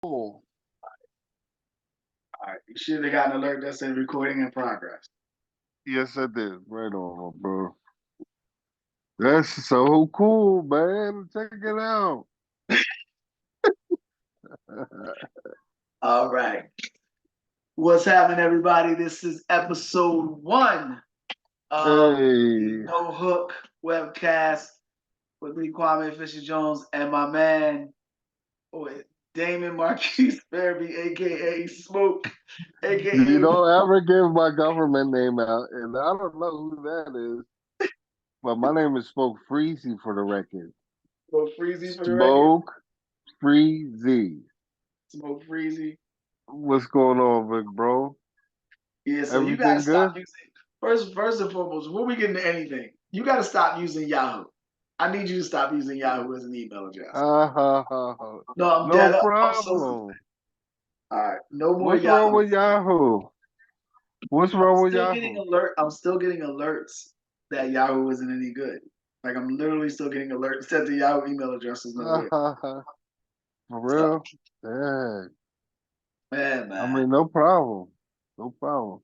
Cool. All right. You should have got an alert that said recording in progress. Yes, I did. Right on, bro. That's so cool, man. Check it out. All right. What's happening, everybody? This is episode one of the Hey, No Hook webcast with me, Kwame Fisher Jones, and my man, Damon Marquise Fairby, aka Smoke, you aka don't ever give my government name out, and I don't know who that is, but my name is Smoke Freezy for the record. Smoke Freezy for the record. Smoke Freezy. Smoke Freezy. What's going on, big bro? Yeah, so you gotta Everything stop good? using first and foremost, before we get into anything, you gotta stop using Yahoo. I need you to stop using Yahoo as an email address. Ha, ha, ha. No, I'm No dead up. I'm so problem. all right. No more What's wrong Yahoo. with Yahoo? What's I'm wrong with still getting Yahoo? alert. I'm still getting alerts that Yahoo isn't any good. Like I'm literally still getting alerts that the Yahoo email address is no Ha, good. ha, ha. For So real? Yeah. I man. mean, no problem. No problem.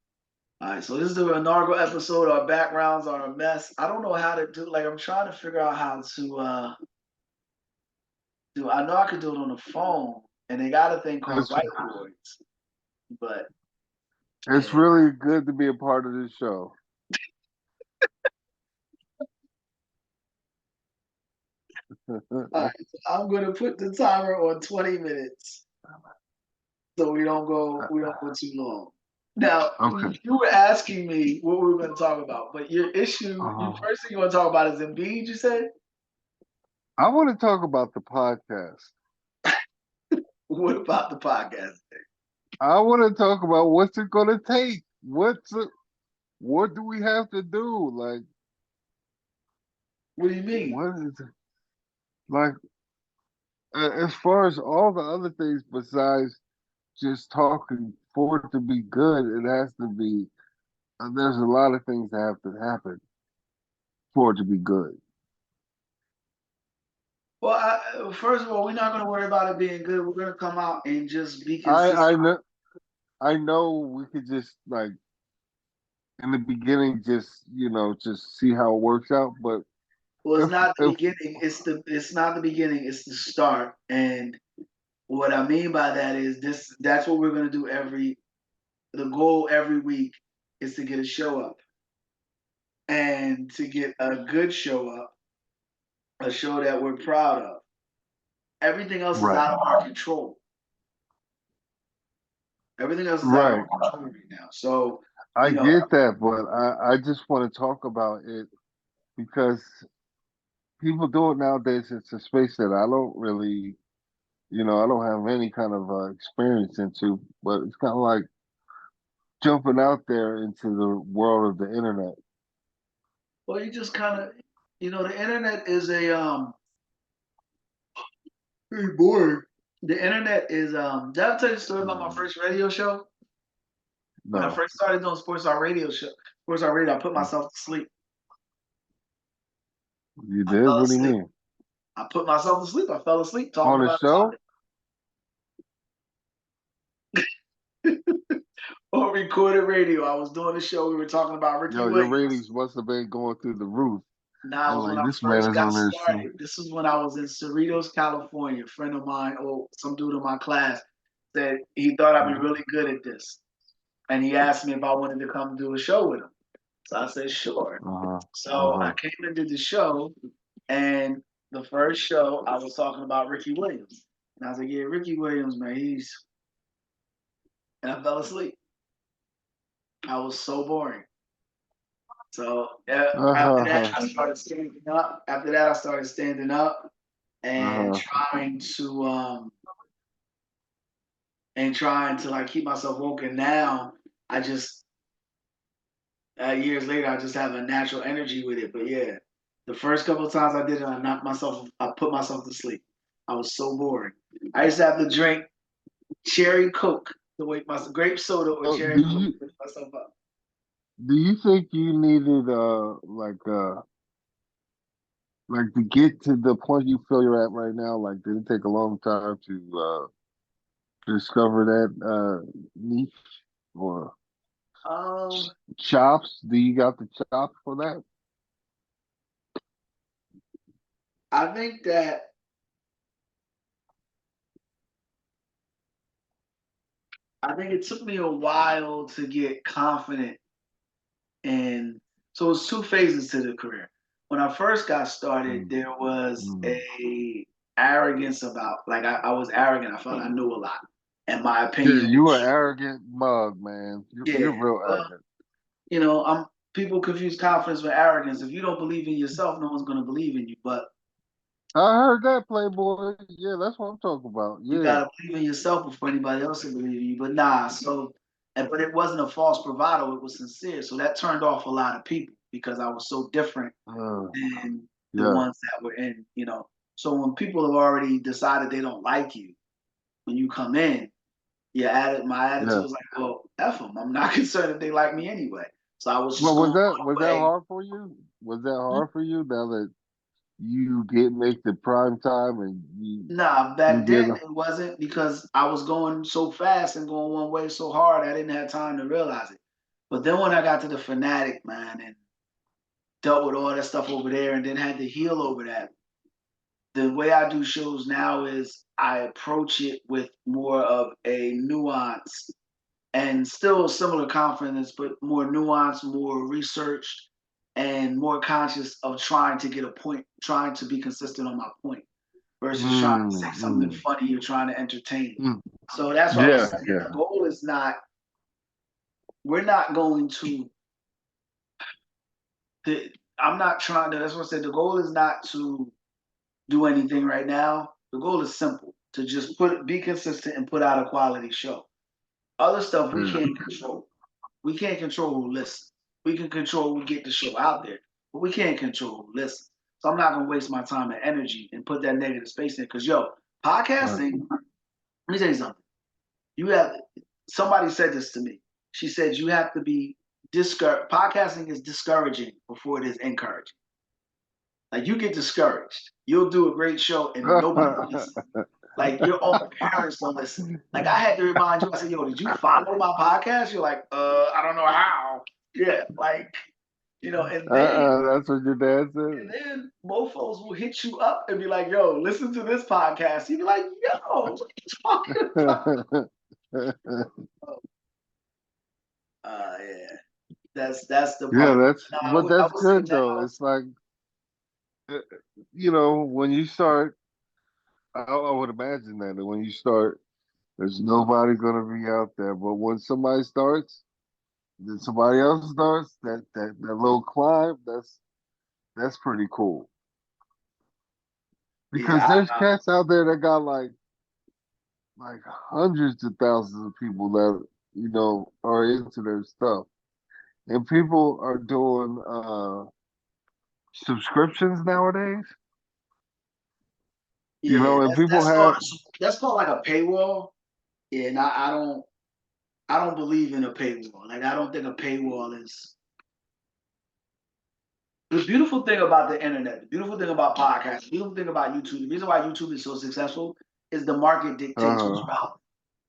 All right, so this is the inaugural episode. Our backgrounds are a mess. I don't know how to do. Like I'm trying to figure out how to do. I know I could do it on the phone, and they got a thing called It's whiteboards, but it's yeah. really good to be a part of this show. All right, so I'm gonna put the timer on 20 minutes so we don't go too long. Now, Okay. you were asking me what we were going to talk about, but your issue, you Uh, first thing you want to talk about is Embiid. You said, I want to talk about the podcast. what about the podcast? I want to talk about what's it going to take. What do we have to do? Like, What do you mean? what is it? Like, as far as all the other things besides just talking for it to be good, it has to be. There's a lot of things that have to happen for it to be good. Well, first of all, we're not going to worry about it being good. We're going to come out and just be I consistent. I know I know we could just like in the beginning just just see how it works out. But Well, it's not the if beginning. It's not the beginning. It's the start. And what I mean by that is this. That's what we're going to do every. The goal every week is to get a show up, and to get a good show up, a show that we're proud of. Everything else is right, out of our control. Everything else is out of right, our control right now. So, I you know, get that, but I just want to talk about it because people do it nowadays. It's a space that I don't really, I don't have any kind of experience into. But it's kind of like jumping out there into the world of the internet. well, you just kind of, the internet is a very boring. The internet is Did I tell you a story about my Mm, first radio show? When I no, first started doing Sports Star Radio, I put myself to sleep. you I did. fell What do you asleep. mean? I put myself to sleep. I fell asleep talking On a about show? a topic. On recorded radio, I was doing a show. We were talking about Ricky Yo, your Williams. ratings must have been going through the roof. Now, it I'm was when like, I this man first is got on this show. started. This was when I was in Cerritos, California. A friend of mine, or some dude in my class, said he thought I'd be Uh-huh. really good at this. And he asked me if I wanted to come do a show with him. So I said, sure. Uh-huh. So I Uh-huh. came and did the show. And the first show, I was talking about Ricky Williams. And I was like, yeah, Ricky Williams, man, and I fell asleep. I was so boring. So after that, Uh-huh. I started standing up. After that, I started standing up and Uh-huh. trying to like keep myself woke. And now I just years later, I just have a natural energy with it. But yeah, the first couple of times I did it, I put myself to sleep. I was so bored. I used to have to drink cherry Coke to wake myself, grape soda or So cherry Coke to wake myself up. do you think you needed like to get to the point you feel you're at right now? Like, did it take a long time to discover that niche or Um, chops? Do you got the chops for that? I think that I think it took me a while to get confident, and so it's two phases to the career. When I first got started, Mm, there was mm. a arrogance about like I was arrogant. I felt I knew a lot, and my Yeah, opinion you was an true. arrogant mug, man. You're Yeah, real well, arrogant. I'm people confuse confidence with arrogance. If you don't believe in yourself, no one's going to believe in you. But I heard that, Playboy. Yeah, that's what I'm talking about. you Yeah. gotta believe in yourself before anybody else will believe in you. But nah, but it wasn't a false bravado, it was sincere. So that turned off a lot of people because I was so different Uh, than the yeah. ones that were in. So when people have already decided they don't like you, when you come in, my attitude Yeah. was like, well, F them. I'm not concerned if they like me anyway. So I was just Well, going was my that way. hard for you? Was that hard for you now that you get make the prime time and Nah, you back get then it wasn't because I was going so fast and going one way so hard, I didn't have time to realize it. But then when I got to the fanatic, man, and dealt with all that stuff over there and then had to heal over that, the way I do shows now is I approach it with more of a nuance and still similar confidence, but more nuanced, more researched, and more conscious of trying to get a point, trying to be consistent on my point versus trying to say mm, something mm, funny or trying to entertain. mm. So that's what I was Yeah, saying. yeah. The goal is not, we're not going to, I'm not trying to, that's what I said. The goal is not to do anything right now. The goal is simple to just be consistent and put out a quality show. Other stuff we Mm. can't control. We can't control who listens. We can control who get the show out there, but we can't control who listens. So I'm not gonna waste my time and energy and put that negative space in. Cause Right. podcasting, let me tell you something. You have somebody said this to me. She said you have to be discouraged. Podcasting is discouraging before it is encouraging. Like you get discouraged. You'll do a great show and nobody will listen. Like your own parents don't listen. Like I had to remind you, I said, yo, did you follow my podcast? You're like, I don't know how. Yeah, like, That's what your dad said. and then mofos will hit you up and be like, yo, listen to this podcast. You'd be like, yo, what are you talking about? Yeah. That's the Yeah, part. that's No, but I that's would say good though. now, It's like uh, when you start, I would imagine that when you start, there's nobody gonna be out there. But when somebody starts, then somebody else starts. That little climb, that's pretty cool. Because yeah, there's cats out there that got like hundreds of thousands of people that are into their stuff, and people are doing subscriptions nowadays. yeah, And people have. that's called like a paywall. Yeah, and I don't believe in a paywall. Like I don't think a paywall is the beautiful thing about the internet, the beautiful thing about podcasts, the beautiful thing about YouTube, the reason why YouTube is so successful is the market dictates what's Uh, relevant.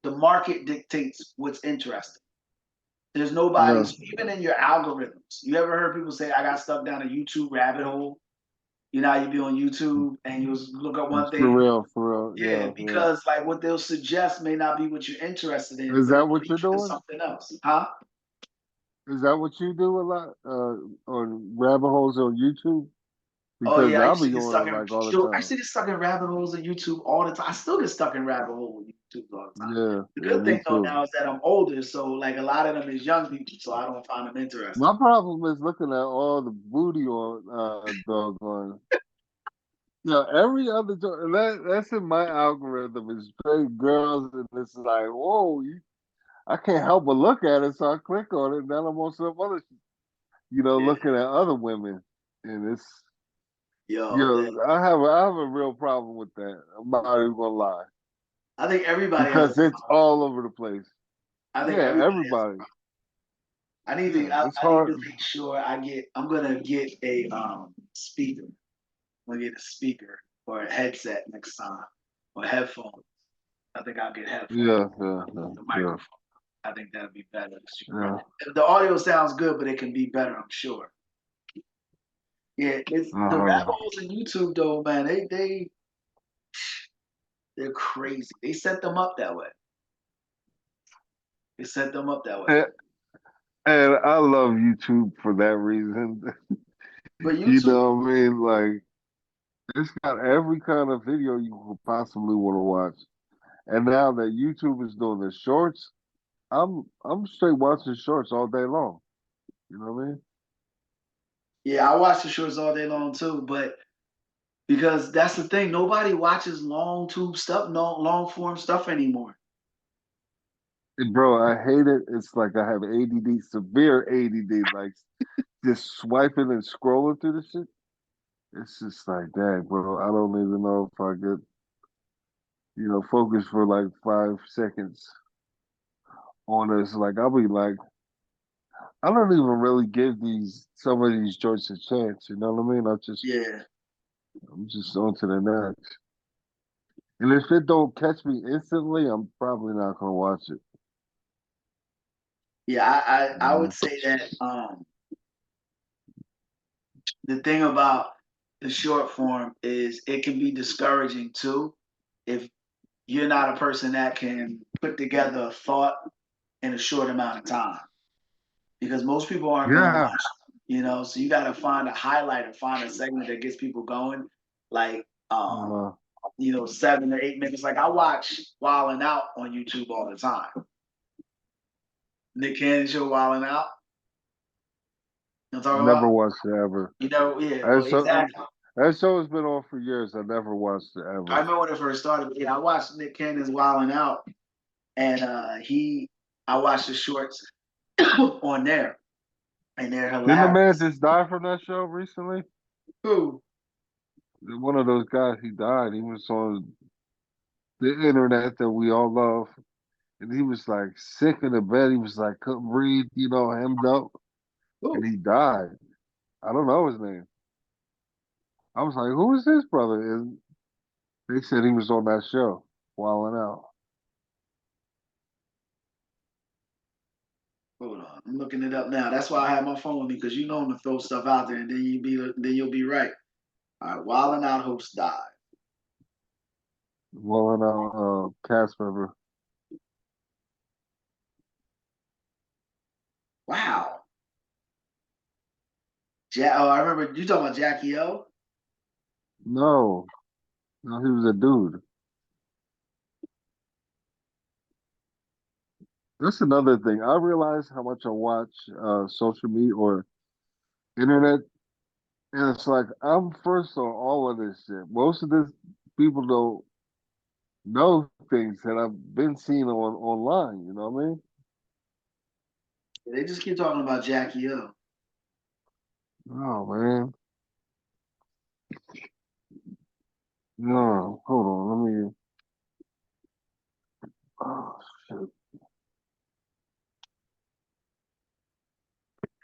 The market dictates what's interesting. There's nobody, yeah, so even in your algorithms, you ever heard people say, I got stuck down a YouTube rabbit hole? You know how you be on YouTube and you look up one for thing? real, for real. Yeah, Yeah, yeah. because like what they'll suggest may not be what you're interested in, Is but that it'll what lead you're you to doing? something else. Huh? Is that what you do a lot? On rabbit holes on YouTube? Oh Because yeah, I I'll used to be get on stuck it in like all the yo, I time. used to get stuck in rabbit holes of YouTube all the time. I still get stuck in rabbit holes of YouTube all the time. Yeah, The yeah, good me thing though too. now is that I'm older, so like a lot of them is young people, so I don't find them interesting. My problem is looking at all the booty on doggone. Every other that's in my algorithm is straight girls, and it's like, whoa, I can't help but look at it, so I click on it, and then I'm on some other, Yeah. looking at other women, and it's, Yo, I have a real problem with that. I'm not even gonna lie, I think everybody has a because it's problem. all over the place. I think Yeah, everybody has a everybody. problem. I need to Yeah, I, it's I need to hard. make sure I'm gonna get a speaker. I'm gonna get a speaker or a headset next time or headphones. I think I'll get headphones, Yeah, the yeah, microphone. I think that'd be better. yeah. The audio sounds good, but it can be better, I'm sure. Yeah, it's the rabbit Uh, holes in YouTube though, man. They're crazy. They set them up that way. They set them up that way. and, and I love YouTube for that reason. But You YouTube, know what I mean? Like it's got every kind of video you could possibly want to watch. And now that YouTube is doing the shorts, I'm straight watching shorts all day long. You know what I mean? yeah, I watch the shorts all day long too. But because that's the thing, nobody watches long tube stuff, no long form stuff anymore. And bro, I hate it. It's like I have ADD, severe ADD, like just swiping and scrolling through the shit. It's just like, dang, bro, I don't even know if I could, focus for like 5 seconds on this. Like, I'll be like, I don't even really give some of these joints a chance. You know what I mean? Yeah, I'm just on to the next. And if it don't catch me instantly, I'm probably not gonna watch it. yeah. I would Mhm. say that the thing about the short form is it can be discouraging too if you're not a person that can put together a thought in a short amount of time. Because most people aren't going to Yeah. watch, so you got to find a highlight or find a segment that gets people going, like 7 or 8 minutes. Like I watch Wild 'N Out on YouTube all the time. Nick Cannon show Wild 'N Out. You know what I'm talking Never about? watched it ever. Yeah, That well, show, exactly. that show has been on for years. I never watched it I ever. remember when it first started. Yeah, I watched Nick Cannon's Wild 'N Out, and I watched the shorts on there, and they're Didn't the man hilarious. just die from that show recently? Who? One of those guys, he died. He was on the internet that we all love. And he was like sick in the bed. He was like couldn't breathe, hemmed up. And Who? he died. I don't know his name. I was like, who is this brother? And they said he was on that show, Wildin' Out. Hold on, I'm looking it up now. That's why I have my phone with me because you know I'm gonna throw stuff out there, and then you'll be right. All right, Wild 'N Out host died. Wildin' Out cast member. Wow. I remember you talking about Jackie O. No, no, he was a dude. That's another thing. I realize how much I watch social media or internet, and it's like I'm first on all of this shit. Most of this people don't know things that I've been seeing online. You know what I mean? They just keep talking about Jackie O. Oh man, no, hold on. Let me. Oh shit.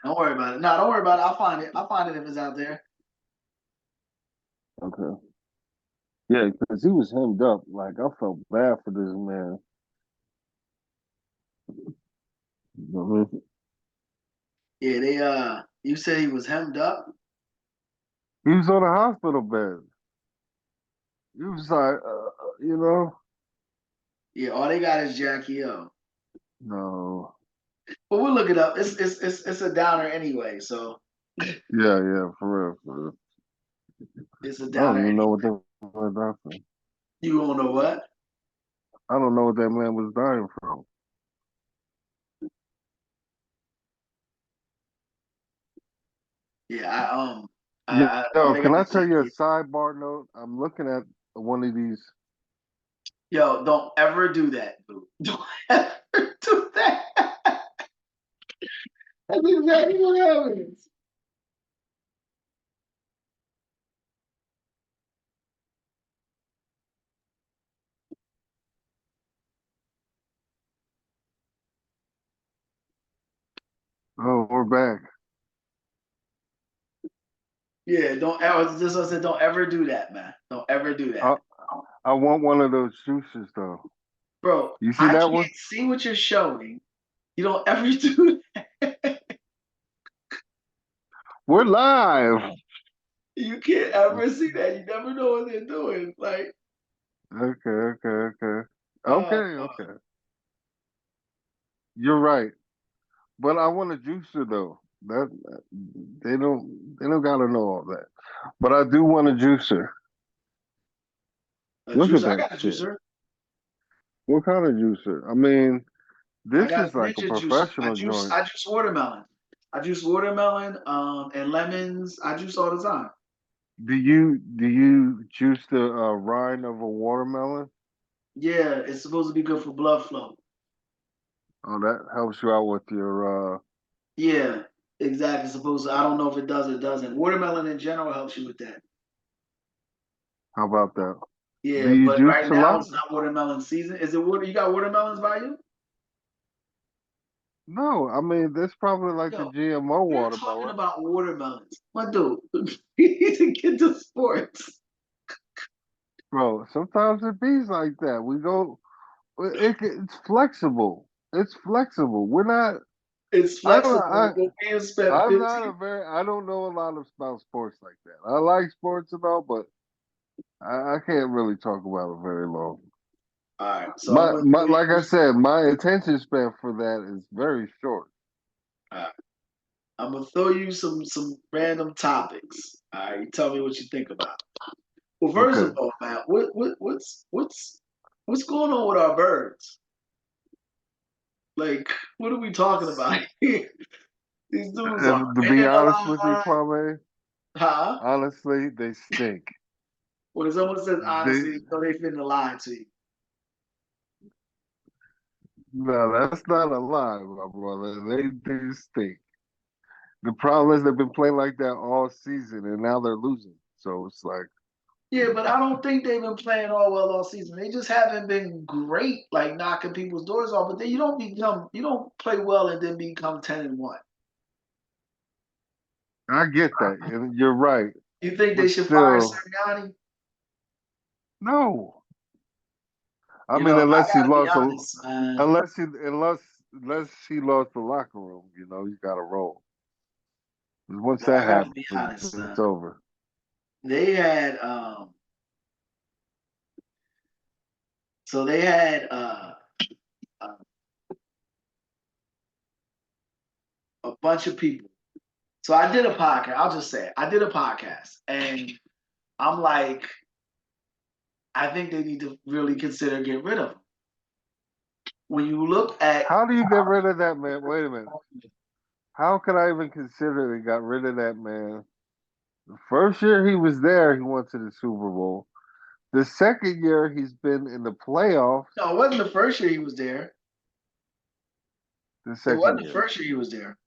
Don't worry about it. No, don't worry about it. I'll find it. I'll find it if it's out there. Okay. Yeah, because he was hemmed up. Like I felt bad for this man. You know what I mean? Yeah, you said he was hemmed up. He was on a hospital bed. He was like, Yeah, all they got is Jackie O. no. But we'll look it up. It's a downer anyway, so Yeah, yeah, for real, for real. it's a I don't downer even know anyway. what that was dying from. You don't know what? I don't know what that man was dying from. Yeah, all Yo, they can got I is tell you a Jackie. sidebar note? I'm looking at one of these. Yo, don't ever do that, boo. Don't ever do that. That's exactly what happens. Oh, we're back. Yeah, don't ever. Just I said, don't ever do that, man. Don't ever do that. I I want one of those juices though. Bro, You see I that one? can't see what you're showing. You don't ever do that. We're live. You can't ever see that. You never know what they're doing. Like, Okay. uh, Okay. You're right. But I want a juicer though. That they don't gotta know all that. But I do want a juicer. a Look at juicer. I that got a shit. juicer. What kind of juicer? I mean, I this got is a like a ninja juicer. professional joint. I juice watermelon. I juice watermelon, and lemons. I juice all the time. Do you juice the rind of a watermelon? Yeah, it's supposed to be good for blood flow. Oh, that helps you out with your Yeah, exactly. Supposed to, I don't know if it does or doesn't. Watermelon in general helps you with that. how about that? Do Yeah, you but juice right a now lot? it's not watermelon season. Is it water? You got watermelons by you? No, I mean that's probably like the Yo, GMO we're talking watermelon. about watermelons. My dude, you need to get to sports. Bro, sometimes it be like that. It's flexible. It's flexible. We're not. It's I don't. flexible, but we have spent I'm not a 15. very. I don't know a lot about sports like that. I like sports and all, but I can't really talk about it very long. All right, so I'm My gonna my throw like you. I said, my attention span for that is very short. All right, I'm gonna throw you some random topics. All right, you tell me what you think about it. Well, first of Okay. all, man, what's going on with our birds? Like, what are we talking about here? These dudes are And to be hanging honest with you, alive. Kwame, Huh? honestly, they stink. When someone says They honestly, you know they finna lie to you. no, that's not a lie, my brother. They stink. The problem is they've been playing like that all season, and now they're losing. So it's like Yeah, but I don't think they've been playing all well all season. They just haven't been great, like knocking people's doors off. But then you don't play well and then become 10-1. I get that, and you're right. You think they But should fire still, Sirianni? no. I You mean, know, I gotta be honest, man. unless he lost the locker room, he's got to roll. 'Cause once I that gotta be happens, honest. it's over. They had so they had uh, a bunch of people. So I did a podcast. I'll just say it. I did a podcast, and I'm like, I think they need to really consider getting rid of him. When you look at How do you get rid of that man? Wait a minute. How could I even consider they got rid of that man? The first year he was there, he went to the Super Bowl. The second year he's been in the playoffs. no, it wasn't the first year he was there. The It wasn't second the year. first year he was there.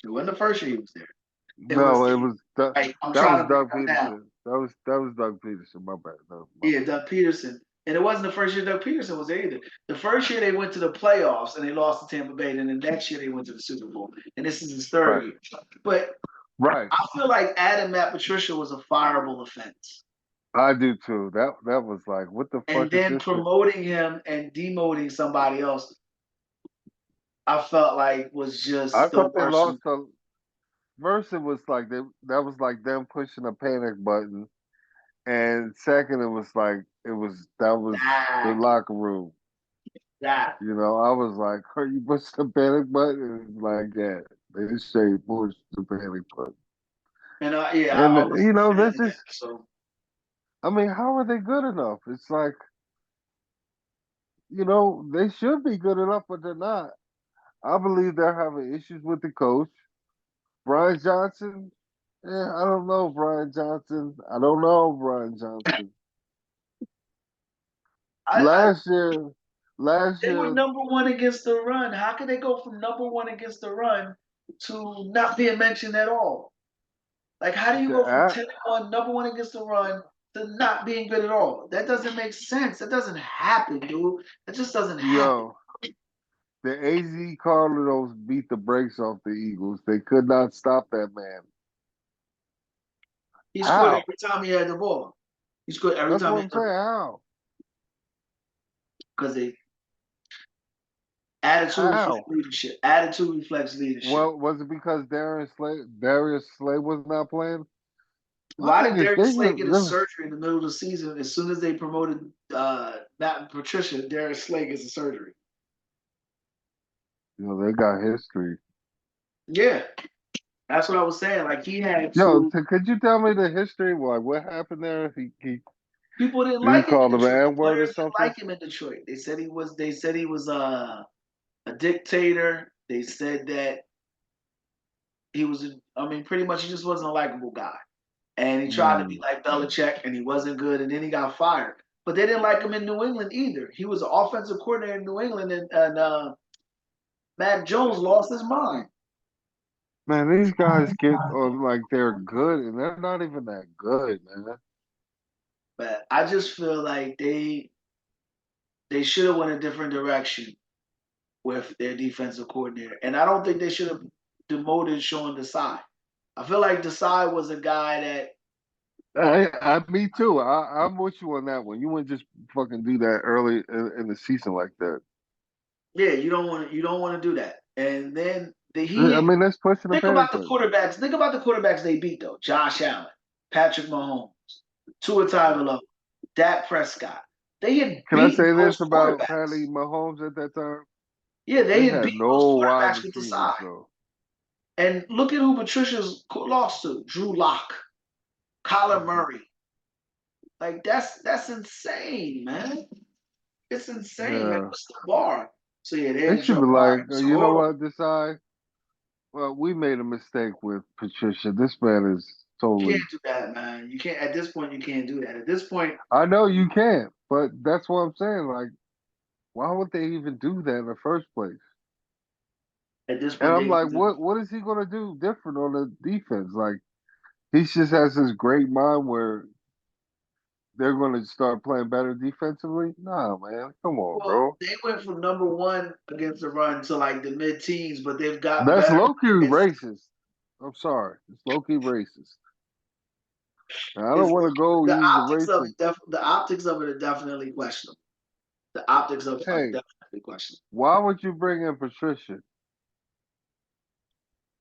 It wasn't the first year he was there. It was No, it was like I'm that was trying to Doug bring it up now. Peterson. That was Doug Peterson. My bad. That was my Yeah, bad. Doug Peterson. And it wasn't the first year Doug Peterson was there either. The first year they went to the playoffs and they lost to Tampa Bay. And then the next year they went to the Super Bowl. And this is his third Right. year. But Right. I feel like adding Matt Patricia was a fireable offense. I do too. That was like, what the And fuck is then this shit? promoting him and demoting somebody else, I felt like was I just the thought they worst. lost the first. It was like that was like them pushing a panic button, and second, that was the Exactly. locker room. That. I was like, "Are you pushing the panic button?" It's like, yeah, they just say push the panic button. And yeah, And I was a fan this of that. is, So I mean, how are they good enough? It's like, they should be good enough, but they're not. I believe they're having issues with the coach, Brian Johnson. Yeah, I don't know, Brian Johnson. I don't know, Brian Johnson. I Last year, last they were year, number one against the run. How could they go from number one against the run to not being mentioned at all? Like, how do you the go from at 10-1, number one against the run, to not being good at all? That doesn't make sense. That doesn't happen, dude. That just doesn't happen. yo, the AZ Cardinals beat the brakes off the Eagles. They could not stop that man. He scored How? every time he had the ball. He scored every That's time what he I'm had the saying. ball. How? because they attitude reflects How? leadership. Attitude reflects leadership. Well, was it because Darius Slay was not playing? My Why thing did is, Darius Slay get a surgery in the middle of the season? As soon as they promoted Matt and Patricia, Darius Slay gets a surgery. they got history. Yeah, that's what I was saying. Like he had Yo, to. could you tell me the history? Like, what happened there? He People didn't did he like him call in him an Detroit. The N word or players didn't something? like him in Detroit. They said he was. They said he was a dictator. They said that he was. I mean, pretty much he just wasn't a likable guy. And he tried to be Hmm. like Belichick, and he wasn't good. And then he got fired. But they didn't like him in New England either. He was an offensive coordinator in New England, and Mac Jones lost his mind. Man, these guys get on like they're good, and they're not even that good, man. But I just feel like they should have went a different direction with their defensive coordinator. And I don't think they should have demoted Sean Desai. I feel like Desai was a guy that Me too. I'm with you on that one. You wouldn't just fucking do that early in the season like that. yeah, you don't want to do that. And then I he mean, that's pushing the think about the Panthers. quarterbacks. Think about the quarterbacks they beat though. Josh Allen, Patrick Mahomes, Tua Tagovailoa, Dak Prescott. They had Can I beaten say this those about quarterbacks. Patty Mahomes at that time? Yeah, they They had had beaten those no wide quarterbacks with receivers Desai. though. And look at who Patricia's lost to: Drew Lock, Kyler Mhm. Murray. Like that's insane, man. It's insane, man. Yeah, What's the bar? So yeah, they they had should Joe be like, Barry. It's you know horrible. what? Decide. Well, we made a mistake with Patricia. This man is You can't totally. do that, man. You can't at this point you can't do that. At this point, I know you can't, but that's what I'm saying. Like, why would they even do that in the first place? at this And point I'm they like, need to what is he gonna do different on the defense? Like, he just has this great mind where they're gonna start playing better defensively. Nah, man, come on, well, bro. they went from number one against the run to like the mid teens, but they've got That's better low key against racist. I'm sorry, it's low key racist. And I don't it's want to go the use the optics of racial. it the optics of it are definitely questionable. The optics of it are Hey, definitely questionable. why would you bring in Patricia?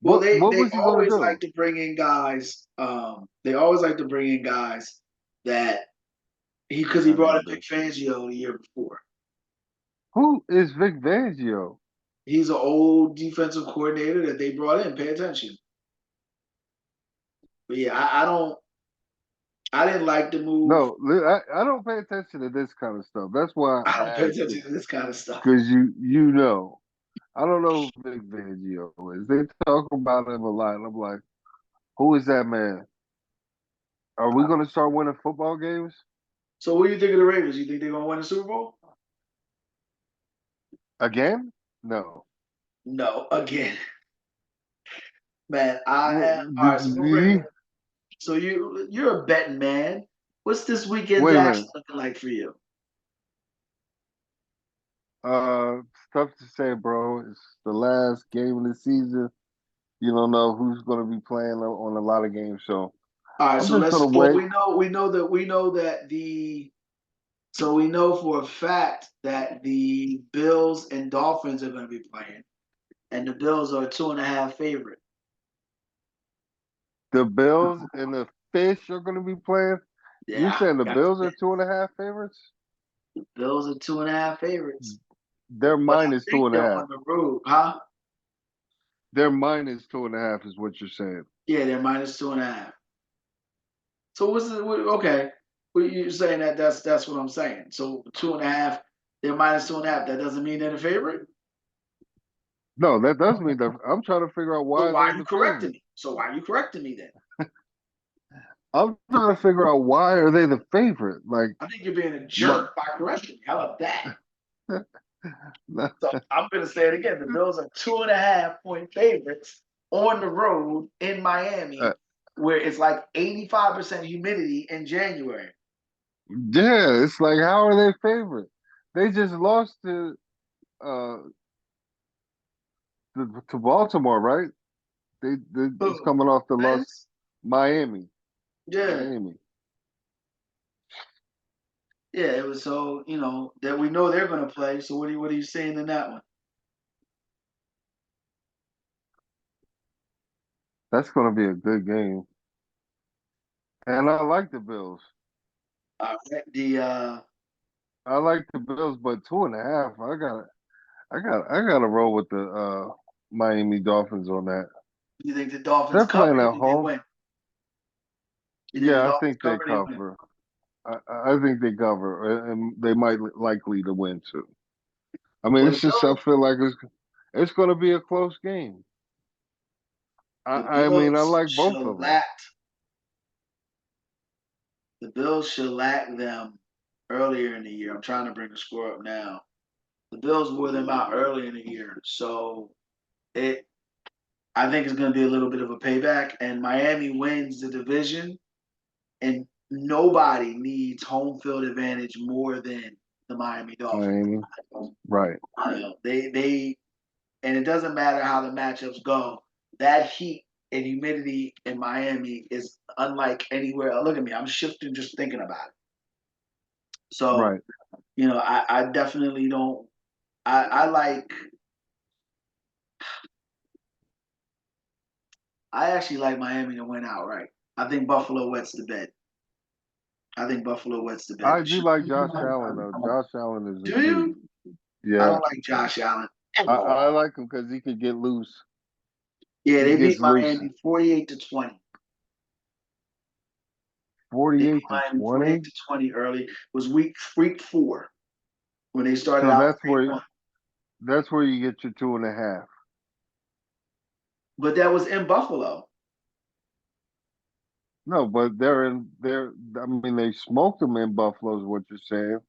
Well, What they what they was he gonna always like do? to bring in guys. They always like to bring in guys that because he That brought in nigga Vic do. Fangio the year before. Who is Vic Fangio? He's an old defensive coordinator that they brought in. Pay attention. But yeah, I don't. I didn't like the move. No, I don't pay attention to this kind of stuff. That's why I don't I pay asked attention you, to this kind of stuff. because you know. I don't know who Vic Fangio is. They talk about him a lot, and I'm like, who is that man? Are we gonna start winning football games So what do you think of the Ravens? You think they're gonna win the Super Bowl? again? No. No, again, man. I Well, am all right. So we're ready. So you're a betting man. What's this weekend's wait a action minute. looking like for you? It's tough to say, bro. It's the last game of the season. You don't know who's gonna be playing on a lot of games, so All right, I'm so just let's. gonna Well, wait. we know that the. So we know for a fact that the Bills and Dolphins are going to be playing, and the Bills are a 2.5 favorite. The Bills and the Fish are gonna be playing. You Yeah, saying the got the Bills are Bills. 2.5 favorites? Bills are 2.5 favorites, They're but I minus two think and a they're half. on the road, huh? They're minus 2.5 is what you're saying. Yeah, they're minus 2.5. So what's the okay? Well, you're saying that's what I'm saying. So 2.5, they're minus 2.5. That doesn't mean they're the favorite. No, that does mean that I'm trying to figure out So why why they're are you the correcting favorite. me? So why are you correcting me then? I'm trying to figure out why are they the favorite. Like, I think you're being a my, jerk by correcting me. How about that? So I'm going to say it again. The Bills are 2.5 point favorites on the road in uh, Miami, where it's like 85% humidity in January. yeah, it's like how are they favorite? They just lost uh to Baltimore, right? They it's Who? coming off the loss Vince? Miami. Yeah. Miami. Yeah, Yeah, it was so that we know they're going to play. So what are you saying in that one? That's going to be a good game. And I like the Bills. The I like the Bills, but 2.5. I gotta roll with the Miami Dolphins on that. you think the Dolphins They're cover? playing Or you at think they home. win? You think the Yeah, I Dolphins think they cover? Or they win? cover. I think they cover, and they might likely to win too. I mean, Well, it's just I feel like it's going to be a close game. the I mean, I Bills like both of them. shellacked them earlier in the year. I'm trying to bring the score up now. The Bills wore them out early in the year, so it. I think it's going to be a little bit of a payback, and Miami wins the division, and nobody needs home field advantage more than the Miami Dolphins. Miami, right? They and it doesn't matter how the matchups go. That heat and humidity in Miami is unlike anywhere. Look at me, I'm shifting just thinking about it. So Right. I definitely don't. I like. I actually like Miami to win outright. I think Buffalo wets the bed. I think Buffalo wets the bed. I do like Josh Allen though. Josh Allen is a Do beast. you? I Yeah, don't like Josh Allen. I like him because he could get loose. Yeah, He they beat gets loose. Miami 48-20. They beat 48 to Miami 48 20. to 20 early. It was week 4 when they started So out 3-1. that's where you get your 2.5. But that was in Buffalo. No, but they're. I mean, they smoked them in Buffalo, is what you're saying.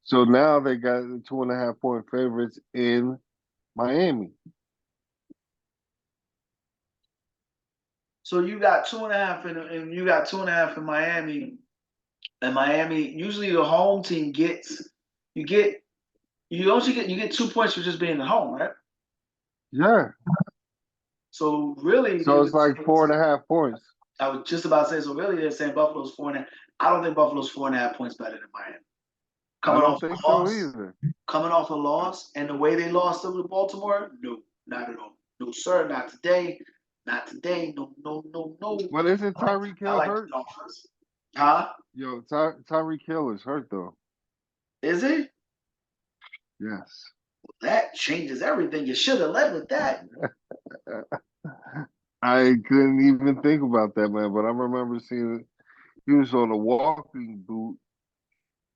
So now they got the 2.5 point favorites in Miami. So you got 2.5 and you got 2.5 in Miami. And Miami, usually the home team gets you get you get 2 points for just being at home, right? Yeah. So really they So would it's like say 4.5 points. I was just about to say, so really they're saying Buffalo's 4.5. I don't think Buffalo's 4.5 points better than Miami. I Coming don't off think a so loss, either. coming off a loss, and the way they lost to Baltimore, no, not at all. No, sir, not today. Not today. No, no, no, no. But isn't I like, Tyreek I Hill like the hurt? Dolphins. Huh? Yo, Tyreek Hill is hurt though. Is it? Yes. That changes everything. You should have led with that. I couldn't even think about that, man. But I remember seeing it. He was on a walking boot,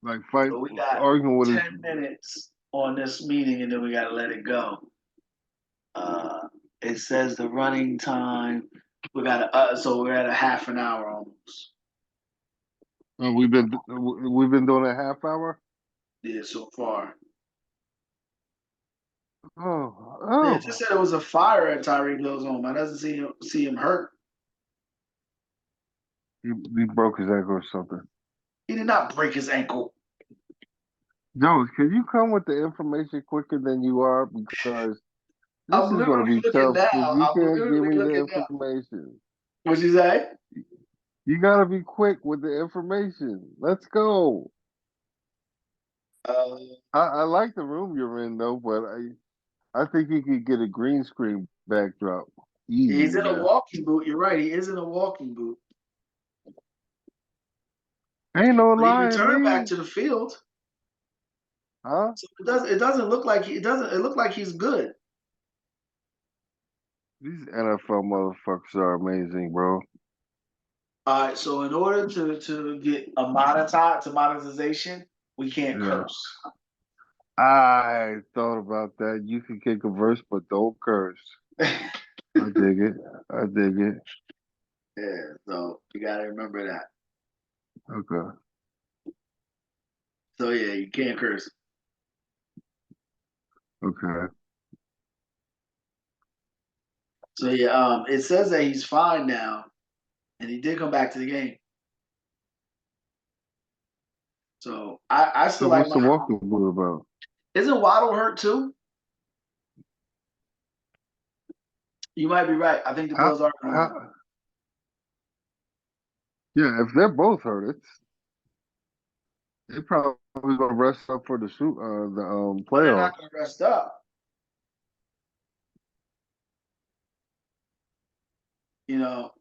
like fight, So we got arguing with his. 10 minutes on this meeting, and then we got to let it go. Uh, it says the running time. So we're at a half an hour almost. We've been doing a half hour. Yeah, so far. Oh, Yeah, it just oh. said it was a fire at Tyreek Hill's home. I doesn't see him hurt. He broke his ankle or something. He did not break his ankle. Jones, can you come with the information quicker than you are? Because this I'm is going to literally be looking tough now. if you I'm can't give literally me the looking now. information. What'd you say? You got to be quick with the information. Let's go. Uh, I like the room you're in though, but I think you could get a green screen backdrop easy, he's in a man. walking boot. You're right. He is in a walking boot. Ain't no But he lying returned back me, to the field. huh? So it doesn't look like it look like he's good. These NFL motherfuckers are amazing, bro. All right, so in order to get monetization, we can't Yeah. curse. I thought about that. You can kick a verse, but don't curse. Yeah, I dig it. I dig it. so you gotta remember that. Okay. So yeah, you can't curse. Okay. So yeah, it says that he's fine now, and he did come back to the game. So I So still like what's the my. walking boot about? Isn't Waddle hurt too? You might be right. I think the How, Bills are going to win. how, yeah, if they're both hurt, They probably gonna rest up for the But they're not playoffs. going to rest up. You know,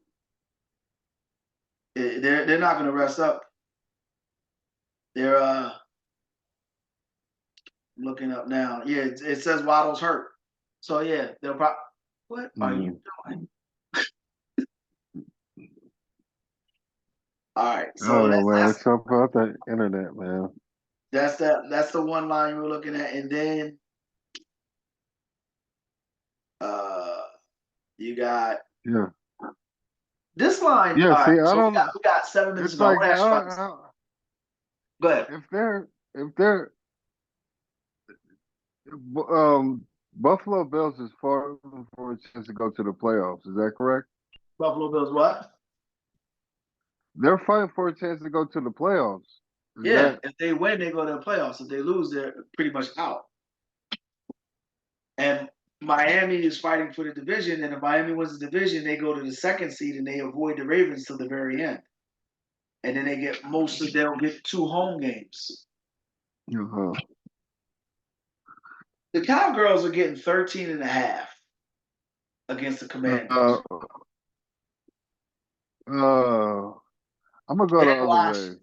they're not going to rest up. They're looking up now. Yeah, it says Waddle's hurt. So yeah, they'll probably. What are you Mm. doing? All right, I so don't know, that's man. that's What's up about the internet, man? that's the one line you were looking at, and then uh you got Yeah, this line. yeah. All right, See, I so we don't got know. we got 7 minutes It's ago. I like want to ask you about this. Go ahead. if they're Buffalo Bills is far for a chance to go to the playoffs. Is that correct? Buffalo Bills. What? They're fighting for a chance to go to the playoffs. Is Yeah, that if they win, they go to the playoffs. If they lose, they're pretty much out. And Miami is fighting for the division, and if Miami wins the division, they go to the second seed and they avoid the Ravens till the very end. And then they'll get 2 home games. uh-huh. The Cowgirls are getting 13 and a half against the uh, Commanders. uh, I'm gonna go And the other way. Washington.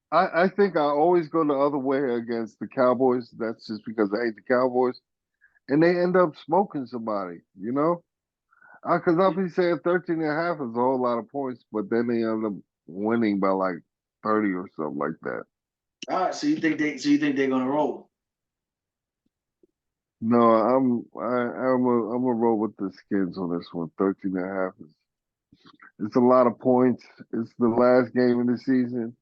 I think I always go the other way against the Cowboys. That's just because I hate the Cowboys, and they end up smoking somebody. You know, because I'll be saying 13 and a half is a whole lot of points, but then they end up winning by like 30 or something like that. All right, so you think they're gonna roll? No, I'm a roll with the Skins on this one. 13 and a half is it's a lot of points. It's the last game of the season.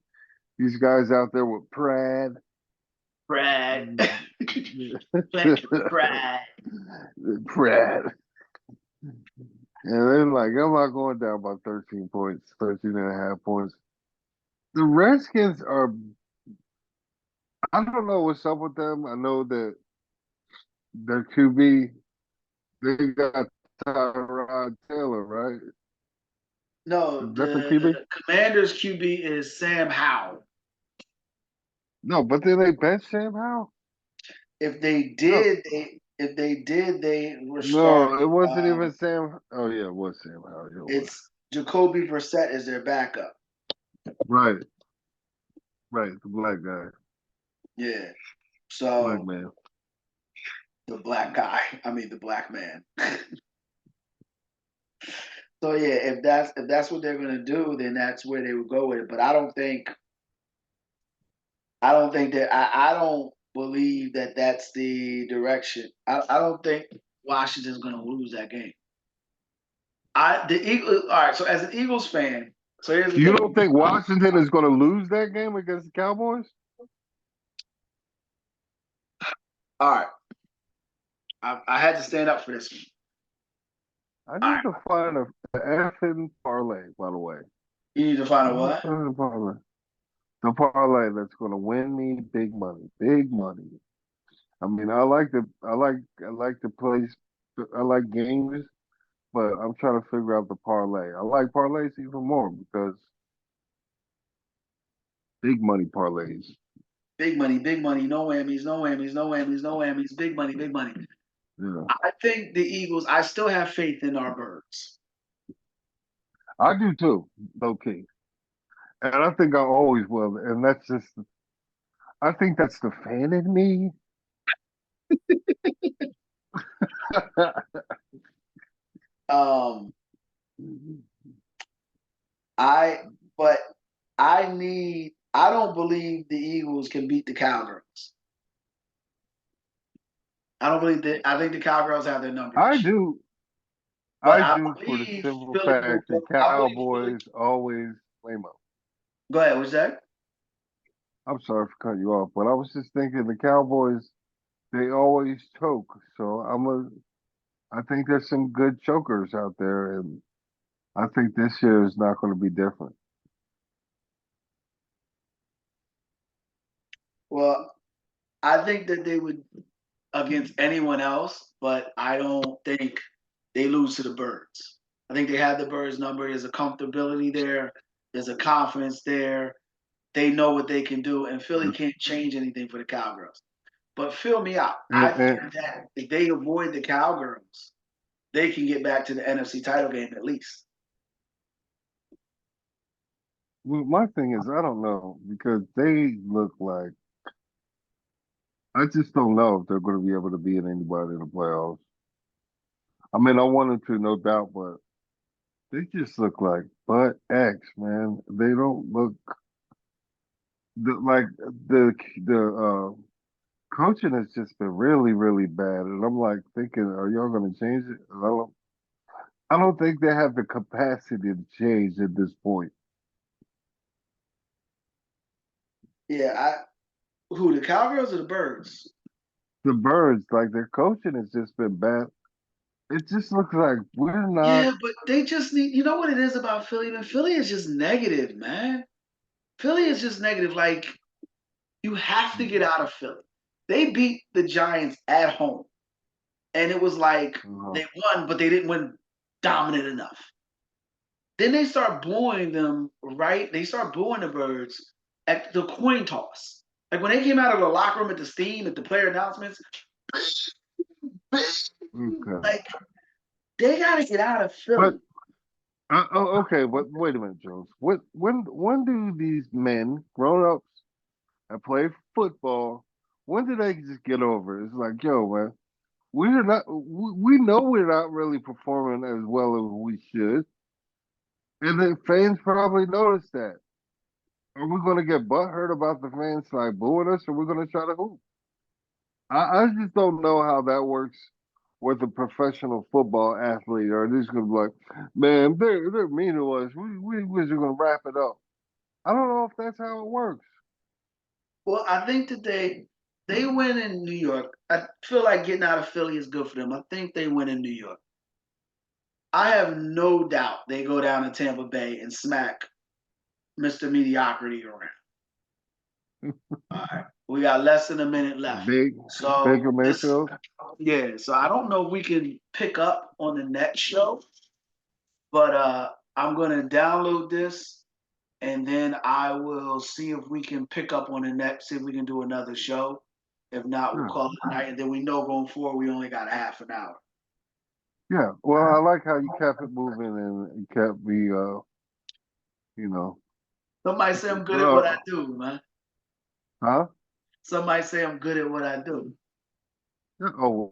These guys out there with pride. Brad. Mm. Brad. Pride. And then like I'm not going down by 13 points, 13 and a half points. The Redskins are I don't know what's up with them. I know that their QB, they got Tyrod Taylor, right? No, Is that the the QB? Commanders QB is Sam Howell. No, but then they bench Sam Howell? If they No. did, they were No, it starting. wasn't even Sam. Oh yeah, it was Sam Howell. Yeah, it was. It's Jacoby Brissett is their backup. Right, right. The black guy, Yeah. black So man. the black guy. I mean the black man. So yeah, if that's what they're gonna do, then that's where they would go with it. But I don't think that I don't believe that that's the direction. I don't think Washington's gonna lose that game. The Eagles. All right. So as an Eagles fan, so here's the You thing. don't think Washington is going to lose that game against the Cowboys? All right. I had to stand up for this one. I All need right. to find a effing parlay, by the way. You need to find a I'm what? finding a parlay. The parlay that's going to win me big money, big money. I mean, I like to play, I like games, but I'm trying to figure out the parlay. I like parlays even more because big money parlays. Big money, big money. No whammies, no whammies, no whammies, no whammies. Big money, big money. Yeah, I think the Eagles. I still have faith in our birds. I do too, low key, and I think I always will. And that's just, I think that's the fan in me. Um, I but I need. I don't believe the Eagles can beat the Cowgirls. I don't believe that. I think the Cowgirls have their number I this year. do, But I I do for the believe simple Philly will fact go. that I believe Philly. Cowboys always lame up. Go ahead. What's that? I'm sorry for cutting you off, but I was just thinking the Cowboys they always choke. So I think there's some good chokers out there, and I think this year is not going to be different. Well, I think that they would against anyone else, but I don't think they lose to the Birds. I think they have the Birds number. There's a comfortability there. There's a confidence there. they know what they can do, and Philly can't change anything for the Cowgirls. But fill me out. I think And that if they avoid the Cowgirls, they can get back to the NFC title game at least. well, my thing is, I don't know because they look like I just don't know if they're going to be able to beat anybody in the playoffs. I mean, I wanted to, no doubt, but they just look like butt X, man. They don't look like the coaching has just been really, really bad, and I'm like thinking, are y'all going to change it? I don't think they have the capacity to change at this point. Yeah, who, the Cowgirls or the Birds? The Birds, like their coaching has just been bad. It just looks like we're not. Yeah, but they just need. You know what it is about Philly? Man, Philly is just negative, man. Philly is just negative. Like you have to get out of Philly. They beat the Giants at home, and it was like Uh, they won, but they didn't win dominant enough. Then they start booing them, right? They start booing the Birds at the coin toss. Like when they came out of the locker room at the steam at the player announcements, okay, like they got to get out of but Philly. okay, but wait a minute, Jones. When do these men, grown ups, that play football, when do they just get over it? It's like, yo, man, we're not. We know we're not really performing as well as we should, and the fans probably notice that. Are we going to get butthurt about the fans like booing us, or we're going to try to hoop? I just don't know how that works with a professional football athlete. Or they're just going to be like, man, they're mean to us. We're just going to wrap it up. I don't know if that's how it works. Well, I think that they win in New York. I feel like getting out of Philly is good for them. I think they win in New York. I have no doubt they go down to Tampa Bay and smack Mr. Mediocrity around. All right. We got less than a minute left. Big So Baker this Mayfield. yeah, so I don't know if we can pick up on the next show, but I'm gonna download this and then I will see if we can pick up on the next, see if we can do another show. If not, we'll Yeah, call it a night. And then we know going forward we only got a half an hour. yeah. Well, I like how you kept it moving and you kept me, you know, Somebody say I'm good at what I uh, do, man. huh? Somebody say I'm good at what I do. Yeah, oh,